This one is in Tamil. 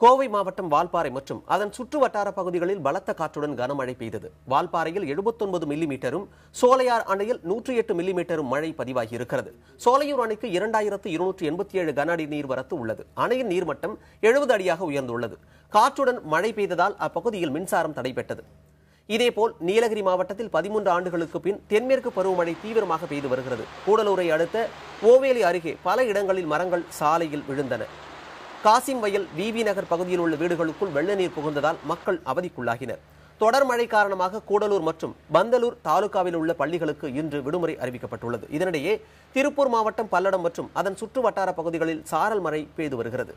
கோவை மாவட்டம் வால்பாறை மற்றும் அதன் சுற்று வட்டார பகுதிகளில் பலத்த காற்றுடன் கனமழை பெய்தது. வால்பாறையில் 79 மில்லிமீட்டரும், சோலையார் அணையில் 108 மில்லிமீட்டரும் மழை பதிவாகி இருக்கிறது. சோலையூர் அணைக்கு 2287 கன அடி நீர்வரத்து உள்ளது. அணையின் நீர்மட்டம் 70 அடியாக உயர்ந்துள்ளது. காற்றுடன் மழை பெய்ததால் அப்பகுதியில் மின்சாரம் தடைபட்டது. இதேபோல் நீலகிரி மாவட்டத்தில் 13 ஆண்டுகளுக்கு பின் தென்மேற்கு பருவமழை தீவிரமாக பெய்து வருகிறது. கூடலூரை அடுத்த ஓவேலி அருகே பல இடங்களில் மரங்கள் சாலையில் விழுந்தன. காசிம் வயல், விவி நகர் பகுதியில் உள்ள வீடுகளுக்குள் வெள்ள நீர் புகுந்ததால் மக்கள் அவதிக்குள்ளாகினர். தொடர் மழை காரணமாக கூடலூர் மற்றும் பந்தலூர் தாலுகாவில் உள்ள பள்ளிகளுக்கு இன்று விடுமுறை அறிவிக்கப்பட்டுள்ளது. இதனிடையே திருப்பூர் மாவட்டம் பல்லடம் மற்றும் அதன் சுற்று வட்டார பகுதிகளில் சாரல் மழை பெய்து வருகிறது.